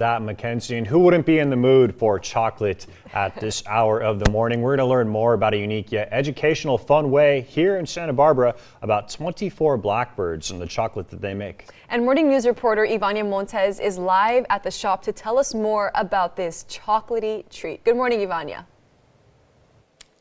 That, Mackenzie, and who wouldn't be in the mood for chocolate at this hour of the morning? We're going to learn more about a unique yet educational, fun way here in Santa Barbara about 24 Blackbirds and the chocolate that they make. And morning news reporter Ivania Montes is live at the shop to tell us more about this chocolatey treat. Good morning, Ivania.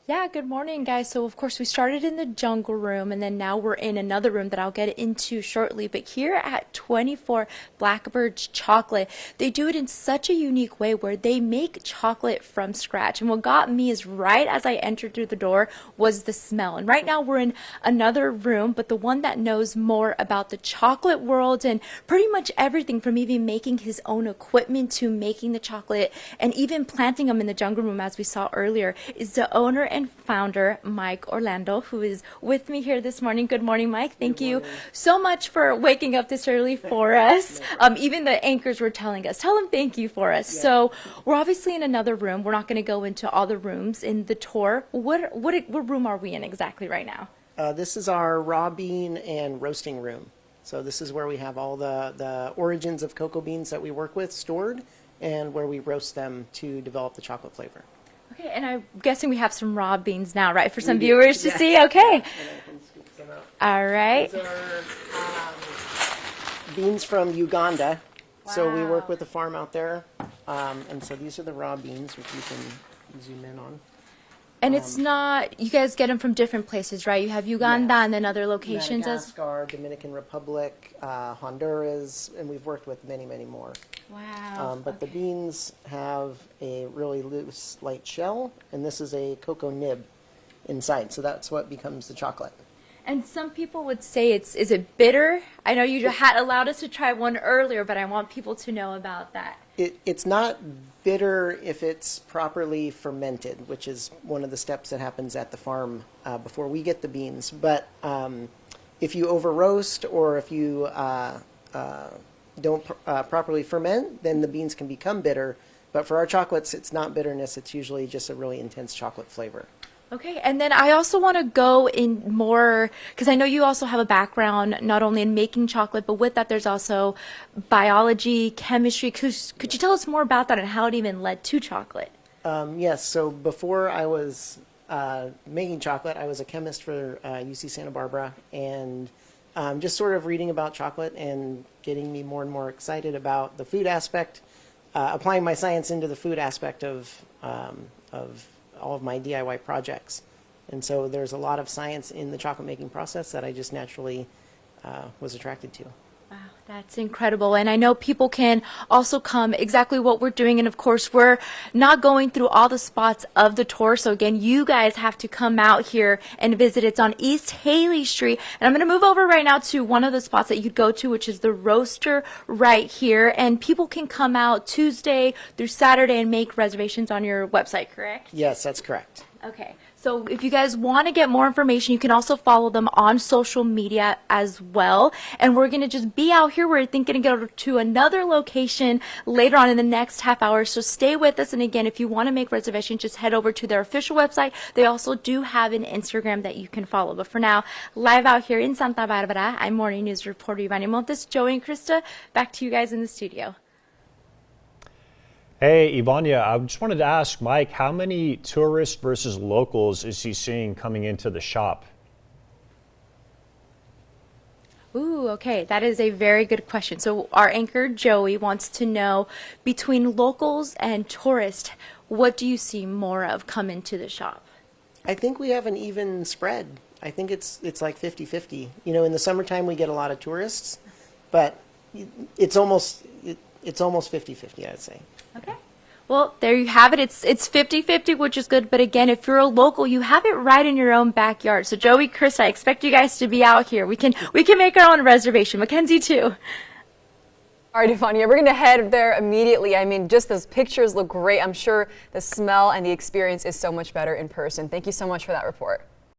Yeah, good morning, guys. So, of course, we started in the jungle room, and then now we're in another room that I'll get into shortly. But here at 24 Blackbirds Chocolate, they do it in such a unique way where they make chocolate from scratch. And what got me is right as I entered through the door was the smell. And right now we're in another room, but the one that knows more about the chocolate world and pretty much everything from even making his own equipment to making the chocolate and even planting them in the jungle room, as we saw earlier, is the owner and founder Mike Orlando, who is with me here this morning. Good morning, Mike. Thank you so much for waking up this early for us. Even the anchors were telling us, tell them thank you for us. Yeah. So we're obviously in another room. We're not going to go into all the rooms in the tour. What room are we in exactly right now? This is our raw bean and roasting room. So this is where we have all the origins of cocoa beans that we work with stored and where we roast them to develop the chocolate flavor. Okay, and I'm guessing we have some raw beans now, right, for some viewers to see? Okay. All right. These are beans from Uganda. Wow. So we work with a farm out there. And so these are the raw beans, which you can zoom in on. And it's not, you guys get them from different places, right? You have Uganda and then other locations. Madagascar, Dominican Republic, Honduras, and we've worked with many, many more. Wow. But the beans have a really loose, light shell, and this is a cocoa nib inside, so that's what becomes the chocolate. And some people would say is it bitter? I know you had allowed us to try one earlier, but I want people to know about that. It's not bitter if it's properly fermented, which is one of the steps that happens at the farm before we get the beans. But if you over roast or if you don't properly ferment, then the beans can become bitter. But for our chocolates, it's not bitterness. It's usually just a really intense chocolate flavor. Okay, and then I also want to go in more, because I know you also have a background not only in making chocolate, but with that there's also biology, chemistry. Could you tell us more about that and how it even led to chocolate? Yes, so before I was making chocolate, I was a chemist for UC Santa Barbara, and just sort of reading about chocolate and getting me more and more excited about the food aspect, applying my science into the food aspect of all of my DIY projects. And so there's a lot of science in the chocolate making process that I just naturally was attracted to. Wow, that's incredible. And I know people can also come exactly what we're doing. And of course, we're not going through all the spots of the tour. So again, you guys have to come out here and visit. It's on East Haley Street. And I'm going to move over right now to one of the spots that you'd go to, which is the roaster right here. And people can come out Tuesday through Saturday and make reservations on your website, correct? Yes, that's correct. Okay. So if you guys want to get more information, you can also follow them on social media as well. And we're going to just be out here. We're thinking to go to another location later on in the next half hour. So stay with us. And again, if you want to make reservations, just head over to their official website. They also do have an Instagram that you can follow. But for now, live out here in Santa Barbara, I'm morning news reporter Ivania Montes. Joey and Krista, back to you guys in the studio. Hey, Ivania, I just wanted to ask Mike, how many tourists versus locals is he seeing coming into the shop? Ooh, okay, that is a very good question. So our anchor, Joey, wants to know, between locals and tourists, what do you see more of come into the shop? I think we have an even spread. I think it's like 50-50. You know, in the summertime we get a lot of tourists, but it's almost 50-50, I'd say. Okay. Well, there you have it. It's 50-50, which is good. But again, if you're a local, you have it right in your own backyard. So Joey, Chris, I expect you guys to be out here. We can make our own reservation. Mackenzie too. All right, Ivania, we're going to head there immediately. I mean, just those pictures look great. I'm sure the smell and the experience is so much better in person. Thank you so much for that report.